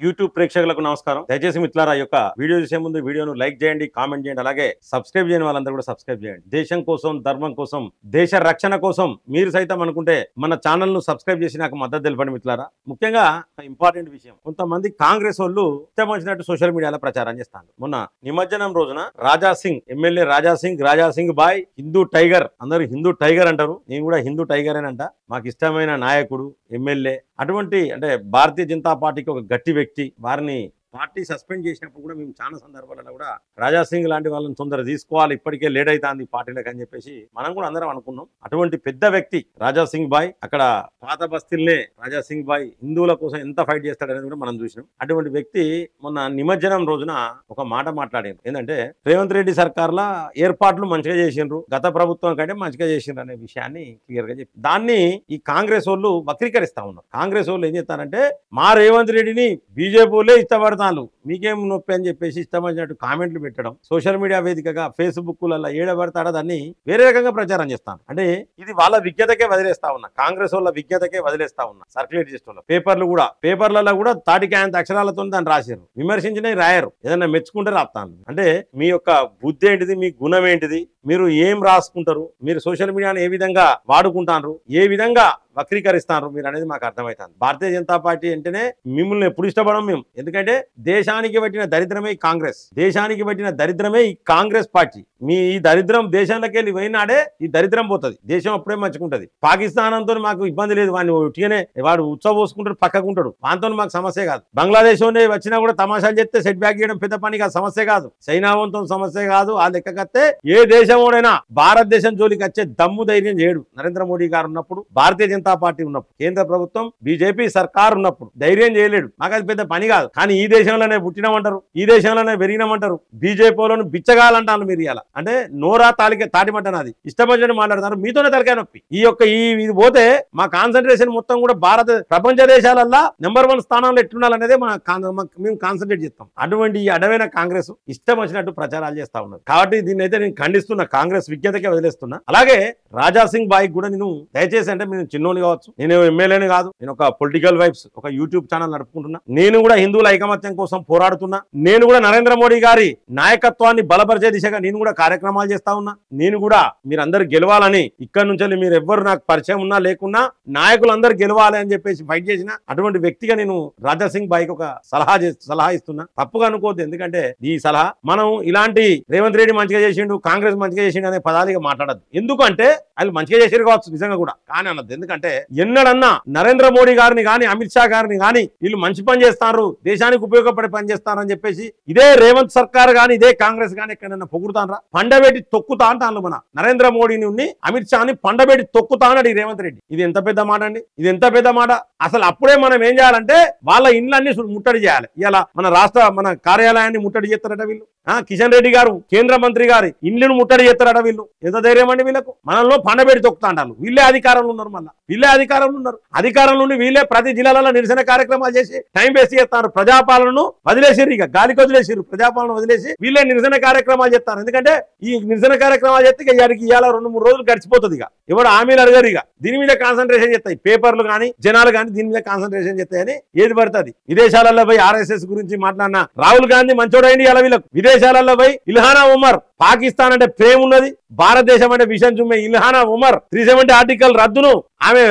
YouTube ప్రేక్షకులకు నమస్కారం. దయచేసి మిత్రులారా ఈ యొక్క వీడియో చూసే ముందు వీడియోను లైక్ చేయండి, కామెంట్ చేయండి, అలాగే సబ్స్క్రైబ్ చేయని వాళ్ళందరూ కూడా సబ్స్క్రైబ్ చేయండి. దేశం కోసం, ధర్మం కోసం, దేశ రక్షణ కోసం మీరు సైతం అనుకుంటే మన ఛానల్ ను సబ్స్క్రైబ్ చేసి నాకు మద్దతు తెలపండి మిత్రులారా. ముఖ్యంగా ఇంపార్టెంట్ విషయం, కొంతమంది కాంగ్రెస్ వాళ్ళు ఇష్టం వచ్చినట్టు సోషల్ మీడియాలో ప్రచారం చేస్తాను. మొన్న నిమజ్జనం రోజున రాజాసింగ్ ఎమ్మెల్యే రాజాసింగ్ బాయ్ హిందూ టైగర్, అందరూ హిందూ టైగర్ అంటారు, నేను కూడా హిందూ టైగర్ అంట. మాకు ఇష్టమైన నాయకుడు ఎమ్మెల్యే, అటువంటి అంటే భారతీయ జనతా పార్టీకి ఒక గట్టి వ్యక్తి. వారిని పార్టీ సస్పెండ్ చేసినప్పుడు కూడా మేము చాలా సందర్భాలలో కూడా రాజాసింగ్ లాంటి వాళ్ళని తొందర తీసుకోవాలి, ఇప్పటికే లేట్ అవుతుంది పార్టీలకు అని చెప్పేసి మనం కూడా అందరం అనుకున్నాం. అటువంటి పెద్ద వ్యక్తి రాజాసింగ్ బాయ్, అక్కడ పాత బస్తీలనే రాజాసింగ్ బాయ్ హిందువుల కోసం ఎంత ఫైట్ చేస్తాడనేది కూడా మనం చూసినాం. అటువంటి వ్యక్తి మొన్న నిమజ్జనం రోజున ఒక మాట మాట్లాడారు. ఏంటంటే రేవంత్ రెడ్డి సర్కార్ల ఏర్పాట్లు మంచిగా చేసిండ్రు, గత ప్రభుత్వం కంటే మంచిగా చేసిండ్రు అనే విషయాన్ని క్లియర్ గా చెప్పి దాన్ని ఈ కాంగ్రెస్ వాళ్ళు వక్రీకరిస్తా ఉన్నారు. కాంగ్రెస్ వాళ్ళు ఏం చేస్తారంటే మా రేవంత్ రెడ్డిని బీజేపీ వాళ్ళే ఇష్టపడతారు, మీకేం నొప్పి అని చెప్పేసి ఇష్టం వచ్చినట్టు కామెంట్లు పెట్టడం, సోషల్ మీడియా వేదికగా ఫేస్బుక్లలో ఏడబడతాడో దాన్ని వేరే రకంగా ప్రచారం చేస్తాను. అంటే ఇది వాళ్ళ విజ్ఞతకే వదిలేస్తా ఉన్నా, కాంగ్రెస్ వాళ్ళ విజ్ఞతకే వదిలేస్తా ఉన్నా. సర్క్యులేట్ చేస్తున్నా పేపర్లలో కూడా తాటికి ఆయన అక్షరాలతో దాన్ని రాశారు, విమర్శించినవి రాయరు, ఏదైనా మెచ్చుకుంటే రాస్తాను. అంటే మీ యొక్క బుద్ధి ఏంటిది, మీ గుణం ఏంటిది, మీరు ఏం రాసుకుంటారు, మీరు సోషల్ మీడియాను ఏ విధంగా వాడుకుంటారు, ఏ విధంగా వక్రీకరిస్తారు మీరు అనేది మాకు అర్థమవుతుంది. భారతీయ జనతా పార్టీ అంటేనే మిమ్మల్ని ఎప్పుడు ఇష్టపడం మేము, ఎందుకంటే దేశానికి పట్టిన దరిద్రమే కాంగ్రెస్, దేశానికి పట్టిన దరిద్రమే ఈ కాంగ్రెస్ పార్టీ. మీ ఈ దరిద్రం దేశంలోకి వెళ్ళి పోయినాడే ఈ దరిద్రం పోతుంది, దేశం అప్పుడే మంచుకుంటది. పాకిస్తాన్ అంతా మాకు ఇబ్బంది లేదు, వాడిని ఉట్టిగానే వాడు ఉత్సవోసుకుంటాడు, పక్కకుంటాడు, వాంతో మాకు సమస్య కాదు. బంగ్లాదేశ్ వచ్చినా కూడా తమాషాలు చెప్తే సెట్ బ్యాక్ చేయడం పెద్ద పని కాదు, సమస్య కాదు. చైనావంతో సమస్య కాదు. ఆ లెక్కకత్తే ఏ దేశంలోనైనా భారతదేశం జోలికి వచ్చే దమ్ము ధైర్యం చేయడు. నరేంద్ర మోడీ గారు ఉన్నప్పుడు, భారతీయ జనతా పార్టీ ఉన్నప్పుడు, కేంద్ర ప్రభుత్వం బీజేపీ సర్కార్ ఉన్నప్పుడు ధైర్యం చేయలేడు. మాకు అది పెద్ద పని కాదు. కానీ ఈ దేశంలోనే పుట్టినామంటారు, ఈ దేశంలోనే పెరిగినామంటారు, బీజేపీలను బిచ్చగాలంటాను మీరు. ఇలా అంటే నోరా తాటిమంటాను, అది ఇష్టపడినట్టు మాట్లాడతారు, మీతోనే తలకాయ నొప్పి. ఇది పోతే మా కాన్సన్ట్రేషన్ మొత్తం కూడా ప్రపంచ దేశాలల్లో నెంబర్ 1 స్థానంలో ఎట్లుండాలనేదే మేము కాన్సన్ట్రేట్ చేస్తాం. అటువంటి ఈ అడవైన కాంగ్రెస్ ఇష్టం వచ్చినట్టు ప్రచారాలు చేస్తా ఉన్నారు. కాబట్టి దీన్ని అయితే నేను ఖండిస్తున్నా, కాంగ్రెస్ విజ్ఞతకే వదిలేస్తున్నా. అలాగే రాజాసింగ్ బాయ్ కూడా నేను దయచేసి, అంటే నేను చిన్నోని కావచ్చు, నేను ఎమ్మెల్యేని కాదు, నేను ఒక పొలిటికల్ వైబ్స్ ఒక యూట్యూబ్ ఛానల్ నడుపుకుంటున్నా, నేను కూడా హిందువుల ఐకమత్యం కోసం పోరాడుతున్నా, నేను కూడా నరేంద్ర మోడీ గారి నాయకత్వాన్ని బలపరిచే దిశగా నేను కూడా కార్యక్రమాలు చేస్తా ఉన్నా. నేను కూడా మీరందరూ గెలవాలని, ఇక్కడ నుంచి మీరు ఎవ్వరు నాకు పరిచయం ఉన్నా లేకున్నా నాయకులందరూ గెలవాలి అని చెప్పేసి ఫైట్ చేసిన అటువంటి వ్యక్తిగా నేను రాజాసింగ్ బాయ్కి ఒక సలహా ఇస్తున్నా. తప్పుగా అనుకోవద్దు, ఎందుకంటే ఈ సలహా మనం ఇలాంటి రేవంత్ రెడ్డి మంచిగా చేసిండు, కాంగ్రెస్ మంచిగా చేసిండు అనే పదాలుగా మాట్లాడద్దు. ఎందుకంటే వాళ్ళు మంచిగా చేసారు కావచ్చు నిజంగా కూడా, కానీ అన్నది ఎందుకంటే ఎన్నడన్నా నరేంద్ర మోడీ గారిని కానీ అమిత్ షా గారిని కానీ వీళ్ళు మంచి పని చేస్తారు, దేశానికి ఉపయోగపడే పని చేస్తారని చెప్పేసి ఇదే రేవంత్ సర్కార్ కానీ ఇదే కాంగ్రెస్ కానీ ఎక్కడైనా పొగుడుతానరా? పండబెట్టి తొక్కుతా అంటాను మన నరేంద్ర మోడీని, అమిత్ షాని పండబెట్టి తొక్కుతా అన్నాడు ఈ రేవంత్ రెడ్డి. ఇది ఎంత పెద్ద మాట అండి, ఇది ఎంత పెద్ద మాట. అసలు అప్పుడే మనం ఏం చేయాలంటే వాళ్ళ ఇండ్లన్నీ ముట్టడి చేయాలి. ఇలా మన కార్యాలయాన్ని ముట్టడి చేస్తారట వీళ్ళు. కిషన్ రెడ్డి గారు కేంద్ర మంత్రి గారి ఇండ్లను ముట్టడి చేస్తారట వీళ్ళు. ఎంత ధైర్యం అండి వీళ్ళకు? మనలో పండబెట్టి తొక్కుతా అంటారు. వీళ్ళే అధికారంలో ఉన్నారు, మళ్ళీ వీళ్ళే అధికారంలో ఉన్నారు. అధికారంలో ఉండి వీళ్ళే ప్రతి జిల్లాలలో నిరసన కార్యక్రమాలు చేసి టైం వేస్ట్ చేస్తారు. ప్రజాపాలనను వదిలేసిరు, ఇక గాలికి వదిలేసిరు, ప్రజాపాలన వదిలేసి వీళ్ళే నిరసన కార్యక్రమాలు చేస్తారు. ఎందుకంటే ఈ నిరసన కార్యక్రమాలు చేస్తే ఇవాళ 2-3 రోజులు గడిచిపోతుంది. ఇక ఎవరు హామీలు అడగరు, ఇక దీని మీద కాన్సన్ట్రేషన్ చేస్తాయి పేపర్లు కానీ జనాలు కానీ, దీని మీద కాన్సన్ట్రేషన్ చేస్తాయని ఏది పడుతుంది. విదేశాలలో పోయి RSS గురించి మాట్లాడిన రాహుల్ గాంధీ మంచోడైంది. ఇలా వీళ్ళకు విదేశాలలో పోయి ఇల్హానా ఉమర్, పాకిస్తాన్ అంటే ప్రేమ ఉన్నది, భారతదేశం అంటే విషయం చుమ్మే ఇల్హానా ఉమర్ 370 ఆర్టికల్ రద్దును ఆమె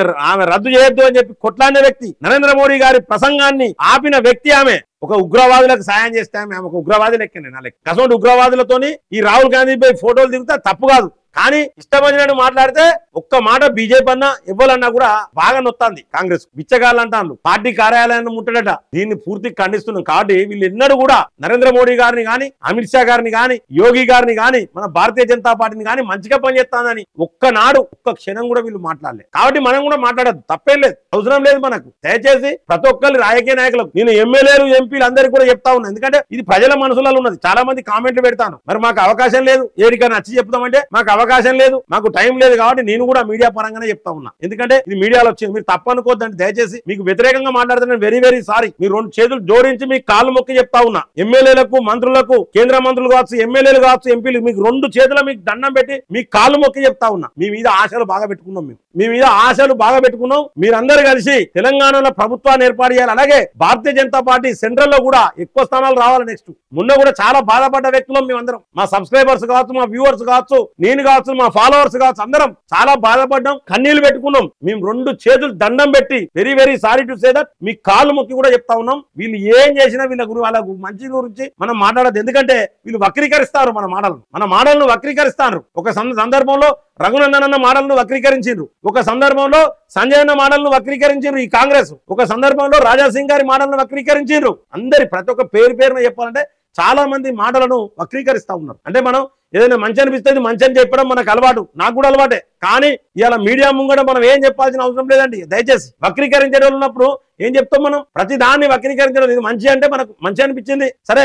రద్దు చేయొద్దు అని చెప్పి కొట్లాడిన వ్యక్తి, నరేంద్ర మోడీ గారి ప్రసంగాన్ని ఆపిన వ్యక్తి ఆమె. ఒక ఉగ్రవాదులకు సాయం చేస్తే ఆమె ఒక ఉగ్రవాది లెక్కనే. నా లెక్క కసోటి ఉగ్రవాదులతోని ఈ రాహుల్ గాంధీ పై ఫోటోలు దిగుతా తప్పు కాదు, కానీ ఇష్టమైనట్టు మాట్లాడితే ఒక్క మాట బీజేపీ అన్నా ఇవ్వాలన్నా కూడా బాగా నొత్తాంది కాంగ్రెస్. బిచ్చగాళ్ళంటాను, పార్టీ కార్యాలయాన్ని ముట్టడట. దీన్ని పూర్తిగా ఖండిస్తున్నాం. కాబట్టి వీళ్ళు ఎన్నడూ కూడా నరేంద్ర మోడీ గారిని కానీ అమిత్ షా గారిని కానీ యోగి గారిని కానీ మన భారతీయ జనతా పార్టీని కానీ మంచిగా పనిచేస్తానని ఒక్కనాడు ఒక్క క్షణం కూడా వీళ్ళు మాట్లాడలేదు. కాబట్టి మనం కూడా మాట్లాడద్దు, తప్పేం లేదు, అవసరం లేదు మనకు. దయచేసి ప్రతి ఒక్కరు రాజకీయ నాయకులకు నేను ఎమ్మెల్యేలు ఎంపీలు అందరికీ కూడా చెప్తా ఉన్నా, ఎందుకంటే ఇది ప్రజల మనసులలో ఉన్నది. చాలా మంది కామెంట్లు పెడతాను, మరి మాకు అవకాశం లేదు, ఏడికైనా నచ్చి చెప్తామంటే మాకు అవకాశం లేదు, మాకు టైం లేదు. కాబట్టి నేను కూడా మీడియా పరంగానే చెప్తా ఉన్నా, ఎందుకంటే ఇది మీడియాలో వచ్చింది. మీరు తప్పనుకోద్దండి దయచేసి. మీకు వ్యతిరేకంగా మాట్లాడుతున్నాను, వెరీ వెరీ సారీ. మీరు 2 చేతులు జోడించి మీకు కాళ్ళు మొక్కి చెప్తా ఉన్నా. ఎమ్మెల్యేలకు, మంత్రులకు, కేంద్ర మంత్రులు కావచ్చు, ఎమ్మెల్యేలు కావచ్చు, ఎంపీలు, మీకు 2 చేతుల మీకు దండం పెట్టి మీకు కాళ్ళు మొక్కి చెప్తా ఉన్నా. మీ మీద ఆశలు బాగా పెట్టుకున్నాం, మీ మీద ఆశలు బాగా పెట్టుకున్నాం. మీరందరూ కలిసి తెలంగాణలో ప్రభుత్వాన్ని ఏర్పాటు చేయాలి. అలాగే భారతీయ జనతా పార్టీ సెంట్రల్ లో కూడా ఎక్కువ స్థానాలు రావాలి. నెక్స్ట్ మొన్న కూడా చాలా బాధపడ్డ వ్యక్తులం మేమందరం. మా సబ్స్క్రైబర్స్ కావచ్చు, మా వ్యూవర్స్ కావచ్చు, నేను కావచ్చు, మా ఫాలోవర్స్ కావచ్చు, అందరం చాలా బాధపడ్డాం, కన్నీళ్లు పెట్టుకున్నాం. మేము 2 చేతులు దండం పెట్టి very very sorry to say that మీ కాళ్ళు మొక్కి కూడా చెప్తా ఉన్నాం. వీళ్ళు ఏం చేసినా వాళ్ళ మంచి గురించి మనం మాట్లాడదు. ఎందుకంటే వీళ్ళు వక్రీకరిస్తారు మన మాటలను వక్రీకరిస్తారు. ఒక సందర్భంలో రఘునందన్ అన్న మాటలను వక్రీకరించారు, ఒక సందర్భంలో సంజయ్ అన్న మాటలను వక్రీకరించారు ఈ కాంగ్రెస్, ఒక సందర్భంలో రాజాసింగ్ గారి మాటలను వక్రీకరించారు. ప్రతి ఒక్క పేరున చెప్పాలంటే చాలా మంది మాటలను వక్రీకరిస్తా ఉన్నారు. అంటే మనం ఏదైనా మంచి అనిపిస్తే మంచి అని చెప్పడం మనకు అలవాటు, నాకు కూడా అలవాటే. కానీ ఇలా మీడియా ముంగట మనం ఏం చెప్పాల్సిన అవసరం లేదండి. దయచేసి వక్రీకరించే వాళ్ళు ఉన్నప్పుడు ఏం చెప్తాం మనం? ప్రతి దాన్ని వక్రీకరించడం. ఇది మంచి అంటే మనకు మంచి అనిపించింది, సరే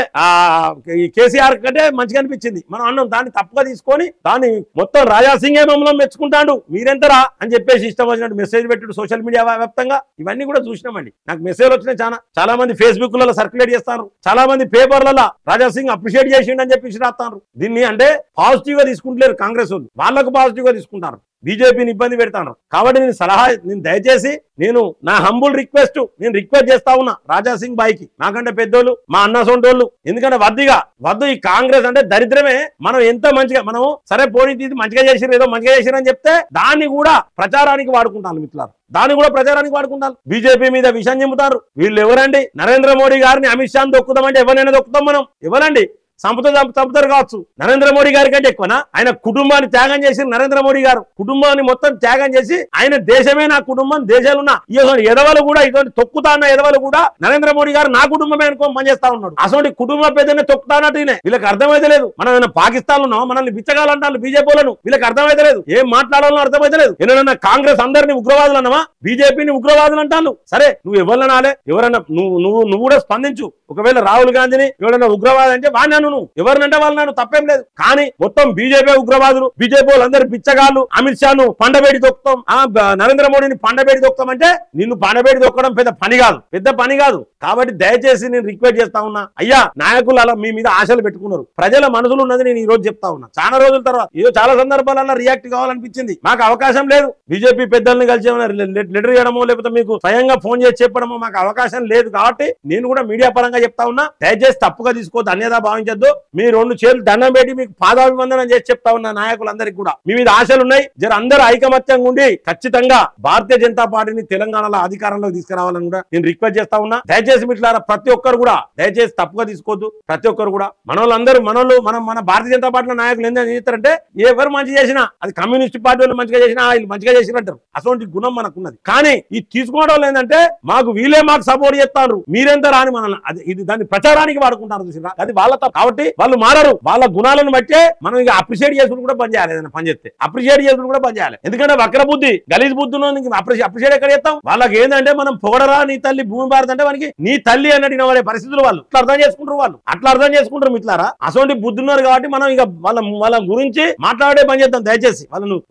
ఈ కేసీఆర్ కంటే మంచిగా అనిపించింది, మనం అన్నాం. దాన్ని తప్పుగా తీసుకొని దాన్ని మొత్తం రాజాసింగే మమ్మల్ని మెచ్చుకుంటాడు, మీరెంతరా అని చెప్పేసి ఇష్టం వచ్చినట్టు మెసేజ్ పెట్టాడు సోషల్ మీడియా వ్యాప్తంగా. ఇవన్నీ కూడా చూసినామండి. నాకు మెసేజ్ వచ్చినాయి చాలా మంది ఫేస్బుక్ లలో సర్క్యులేట్ చేస్తారు, చాలా మంది పేపర్లలో రాజాసింగ్ అప్రిషియేట్ చేసిండు అని చెప్పేసి రాస్తారు. దీన్ని అంటే పాజిటివ్ గా తీసుకుంటలేరు కాంగ్రెస్ వాళ్ళు, వాళ్ళకు పాజిటివ్ గా తీసుకుంటారు, బీజేపీని ఇబ్బంది పెడతాను. కాబట్టి నేను దయచేసి నా హంబుల్ రిక్వెస్ట్ చేస్తా ఉన్నా రాజాసింగ్ బాయ్కి, నాకంటే పెద్దోళ్ళు, మా అన్న సొంటోళ్ళు. ఎందుకంటే వద్దు ఈ కాంగ్రెస్ అంటే దరిద్రమే. మనం ఎంత మంచిగా సరే పోనీ మంచిగా చేసిరు, ఏదో మంచిగా చేసిరు అని చెప్తే దాన్ని కూడా ప్రచారానికి వాడుకుంటాను మిత్రులారా, బీజేపీ మీద విషయం చెబుతారు. వీళ్ళు ఎవరండి? నరేంద్ర మోడీ గారిని, అమిత్ షాని దొక్కుదామంటే ఎవరైనా దొక్కుతాం మనం. ఎవరండి? చంపుతారు కావచ్చు. నరేంద్ర మోడీ గారి కంటే ఎక్కువనా? ఆయన కుటుంబాన్ని త్యాగం చేసి, నరేంద్ర మోడీ గారు కుటుంబాన్ని మొత్తం త్యాగం చేసి, ఆయన దేశమే నా కుటుంబం, దేశాలు ఉన్న ఎదవలు కూడా, ఇటువంటి తొక్కుతా అన్న ఎదవలు కూడా నరేంద్ర మోడీ గారు నా కుటుంబమే అనుకో పనిచేస్తా ఉన్నాడు. అసలు కుటుంబ పెద్దనే తొక్కుతానట్టు వీళ్ళకి అర్థమైతే లేదు. మనం ఏమైనా పాకిస్తాన్ లో ఉన్నాం, మనల్ని బిచ్చగాలంటారు బీజేపీలను. వీళ్ళకి అర్థమైతే లేదు, ఏం మాట్లాడాలో అర్థమైతే లేదు. ఏమైనా కాంగ్రెస్ అందరినీ ఉగ్రవాదులు అన్నమా, బీజేపీని ఉగ్రవాదులు అంటాను. సరే నువ్వు ఎవరిని నాలే, ఎవరన్నా నువ్వు కూడా స్పందించు. ఒకవేళ రాహుల్ గాంధీని ఎవరైనా ఉగ్రవాది అంటే వాడిని నువ్వు ఎవరినంటే వాళ్ళు నన్ను తప్పేం లేదు. కానీ మొత్తం బీజేపీ ఉగ్రవాదులు, బీజేపీ వాళ్ళందరూ బిచ్చగాళ్ళు. అమిత్ షాను పండబేడి దొక్కుతాం, నరేంద్ర మోడీని పండబేడి దొక్కుతాం అంటే నిన్ను పండబేడి దొక్కడం పెద్ద పని కాదు. కాబట్టి దయచేసి నేను రిక్వెస్ట్ చేస్తా ఉన్నా, అయ్యా నాయకులు అలా మీ మీద ఆశలు పెట్టుకున్నారు, ప్రజల మనసులు ఉన్నది నేను ఈ రోజు చెప్తా ఉన్నా. చాలా రోజుల తర్వాత ఏదో చాలా సందర్భాలలో రియాక్ట్ కావాలనిపించింది, మాకు అవకాశం లేదు. బీజేపీ పెద్దల్ని కలిసి లెటర్ ఇవ్వడమో లేకపోతే మీకు స్వయంగా ఫోన్ చేసి చెప్పడమో మాకు అవకాశం లేదు. కాబట్టి నేను కూడా మీడియా పరంగా చెప్తా ఉన్నా, దయచేసి తప్పుగా తీసుకోవద్దు, అన్యదా భావించద్దు. మీ 2 చేతులు దండం పెట్టి మీకు పాదాభివందనం చేసి చెప్తా ఉన్నా నాయకులందరికీ కూడా. మీ మీద ఆశలు ఉన్నాయి, అందరూ ఐకమత్యంగా ఉండి ఖచ్చితంగా భారతీయ జనతా పార్టీని తెలంగాణలో అధికారంలోకి తీసుకురావాలని కూడా నేను రిక్వెస్ట్ చేస్తా ఉన్నా. దయచేసి మిట్లారా ప్రతి ఒక్కరు కూడా దయచేసి తప్పుగా తీసుకోవద్దు. ప్రతి ఒక్కరు కూడా మన భారతీయ జనతా పార్టీ నాయకులు ఏం చేస్తారంటే, ఎవరు మంచి చేసినా అది కమ్యూనిస్ట్ పార్టీ వాళ్ళు మంచిగా చేసినా వీళ్ళు మంచిగా చేసినట్టారు. అటువంటి గుణం మనకున్నది. కానీ ఈ తీసుకోవడం వాళ్ళు ఏంటంటే మాకు సపోర్ట్ చేస్తారు, మీరెంత రాని మనల్ని ఇది దాన్ని ప్రచారానికి వాడుకుంటారు. చూసినా అది వాళ్ళ తప్పు. కాబట్టి వాళ్ళు మారరు. వాళ్ళ గుణాలను బట్టే మనం ఇక అప్రిషియేట్ చేసుకుని కూడా పని చేయాలి. ఏదైనా పని చేస్తే అప్రిషియేట్ చేసుకుని కూడా పని చేయాలి. ఎందుకంటే వక్ర బుద్ధి, గలీజ్ బుద్ధి అప్రిషియేట్ ఎక్కడ చేస్తాం? వాళ్ళకి ఏంటంటే మనం పొగడరా నీ తల్లి భూమి భారత్ అంటే మనకి నీ తల్లి అన్నట్టు వాడే పరిస్థితులు వాళ్ళు అట్లా అర్థం చేసుకుంటారు మిత్రులారా. అసలు బుద్ధి ఉన్నారు కాబట్టి మనం ఇక వాళ్ళ గురించి మాట్లాడే పని చేద్దాం. దయచేసి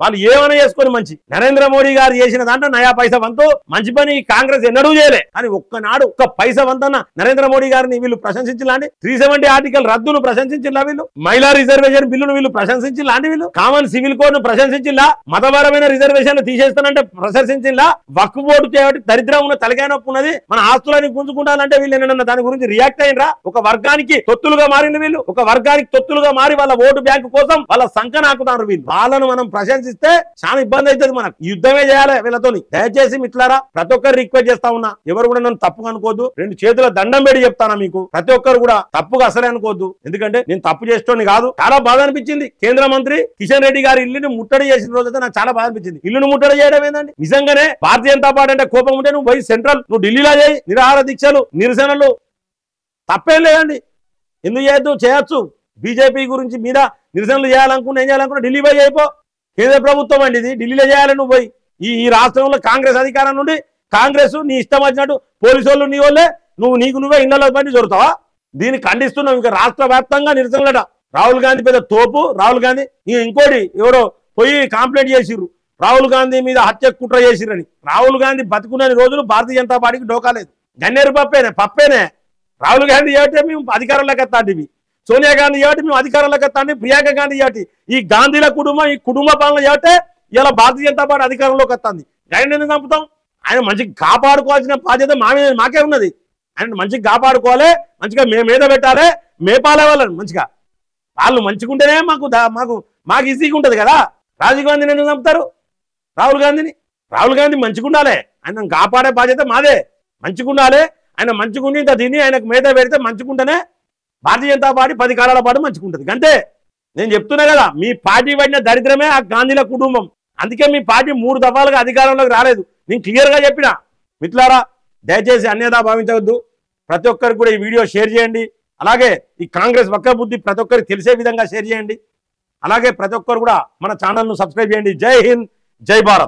వాళ్ళు ఏమైనా చేసుకొని మంచి. నరేంద్ర మోడీ గారు చేసిన దాంట్లో నయా పైసా వంతు మంచి పని కాంగ్రెస్ ఎన్నడూ చేయలే. కానీ ఒక్కనాడు ఒక్క పైసా వంతన్న నరేంద్ర మోడీ గారిని వీళ్ళు ప్రశంసించాలండి. 370 ఆర్టికల్ రద్దును ప్రశంసించిల్లా వీళ్ళు, మహిళా రిజర్వేషన్ బిల్లును వీళ్ళు ప్రశంసించిల్లాంటి, వీళ్ళు కామన్ సివిల్ కోడ్ ను ప్రశంసించిల్లా, మతపరమైన రిజర్వేషన్లు తీసేస్తానంటే ప్రశంసించిల్లా, వక్ఫ్ బోర్డు చేయబట్టి దరిద్రం ఉన్న తలకాయ నొప్పి ఉన్నది, మన ఆస్తులని గుంజుకుంటానంటే వీళ్ళు ఏమన్నా దాని గురించి రియాక్ట్ అయినరా? ఒక వర్గానికి తొత్తులుగా మారింది వీళ్ళు, ఒక వర్గానికి తొత్తులుగా మారి వాళ్ళ ఓటు బ్యాంకు కోసం వాళ్ళ సంఖ్య నాకుతారు వీళ్ళు. వాళ్ళను మనం ప్రశంసిస్తే చాలా ఇబ్బంది అవుతుంది, మనకు యుద్ధమే చేయాలి వీళ్ళతో. దయచేసి మిత్రులారా ప్రతి ఒక్కరు రిక్వెస్ట్ చేస్తా ఉన్నా, ఎవరు కూడా నన్ను తప్పుగా అనుకోవద్దు. 2 చేతుల దండం పెట్టి చెప్తానా మీకు, ప్రతి ఒక్కరు కూడా తప్పుగా అసలే అనుకోవద్దు. ఎందుకంటే నేను తప్పు చేస్తోని కాదు. చాలా బాధ అనిపించింది కేంద్ర మంత్రి కిషన్ రెడ్డి గారి ఇల్లుని ముట్టడి చేసిన రోజైతే నాకు చాలా బాధ అనిపించింది. ఇల్లును ముట్టడి చేయడం ఏంటండి? నిజంగానే భారతీయ జనతా పార్టీ అంటే కోపం ఉంటే నువ్వు పోయి సెంట్రల్, నువ్వు ఢిల్లీలో చేయి నిరాహార దీక్షలు, నిరసనలు, తప్పేం లేదండి. ఎందుకు చేయొచ్చు. బీజేపీ గురించి మీద నిరసనలు చేయాలనుకున్నా, ఏం చేయాలనుకున్నా ఢిల్లీ పోయి అయిపో. కేంద్ర ప్రభుత్వం అండి ఇది, ఢిల్లీలో చేయాలని నువ్వు పోయి. ఈ రాష్ట్రంలో కాంగ్రెస్ అధికారం నుండి కాంగ్రెస్ నీ ఇష్టం వచ్చినట్టు పోలీసు వాళ్ళు నీ వాళ్ళే, నువ్వే ఇళ్లలో పని జరుగుతావా? దీన్ని ఖండిస్తున్నావు. ఇంకా రాష్ట్ర వ్యాప్తంగా నిరసనలట, రాహుల్ గాంధీ పెద్ద తోపు. రాహుల్ గాంధీ ఇంకోటి ఎవరో పోయి కంప్లైంట్ చేసిర్రు రాహుల్ గాంధీ మీద హత్య కుట్ర చేసిరని. రాహుల్ గాంధీ బతుకున్నన్ని రోజులు భారతీయ జనతా పార్టీకి డోకాలేదు. గన్నేరు పప్పేనే. రాహుల్ గాంధీ ఏమిటే మేము అధికారంలోకి ఎత్తాంటివి, సోనియా గాంధీ ఏమిటి మేము అధికారంలోకి ఎత్తాండి, ప్రియాంక గాంధీ ఏమిటి ఈ గాంధీల కుటుంబం ఈ కుటుంబ పాలన ఏమిటే ఇలా భారతీయ జనతా పార్టీ అధికారంలోకి వస్తుంది. ఆయన ఎందుకు చంపుతాం? ఆయన మంచిగా కాపాడుకోవాల్సిన బాధ్యత మాకే ఉన్నది. ఆయన మంచిగా కాపాడుకోవాలి, మంచిగా మేము మీద పెట్టాలి, మేపాలే వాళ్ళని మంచిగా. వాళ్ళు మంచిగుంటేనే మాకు ఈజీగా ఉంటుంది కదా. రాజీవ్ గాంధీని ఎందుకు చంపుతారు? రాహుల్ గాంధీ మంచిగా ఉండాలి, ఆయన కాపాడే బాధ్యత మాదే. మంచిగా ఉండాలి, ఆయన మంచిగుండి ఇంత తిని ఆయనకు మీద పెడితే మంచిగుంటేనే భారతీయ జనతా పార్టీ 10 కాలాల పాటు మంచిగుంటుంది. అంతే నేను చెప్తున్నా కదా, మీ పార్టీ పడిన దరిద్రమే ఆ గాంధీల కుటుంబం. అందుకే మీ పార్టీ 3 దఫాలుగా అధికారంలోకి రాలేదు. నేను క్లియర్గా చెప్పిన. మిత్రులారా, దయచేసి అన్యదా భావించవద్దు. ప్రతి ఒక్కరికి కూడా ఈ వీడియో షేర్ చేయండి. అలాగే ఈ కాంగ్రెస్ వక్ర బుద్ధి ప్రతి ఒక్కరికి తెలిసే విధంగా షేర్ చేయండి. అలాగే ప్రతి ఒక్కరు కూడా మన ఛానల్ను సబ్స్క్రైబ్ చేయండి. జై హింద్, జై భారత్.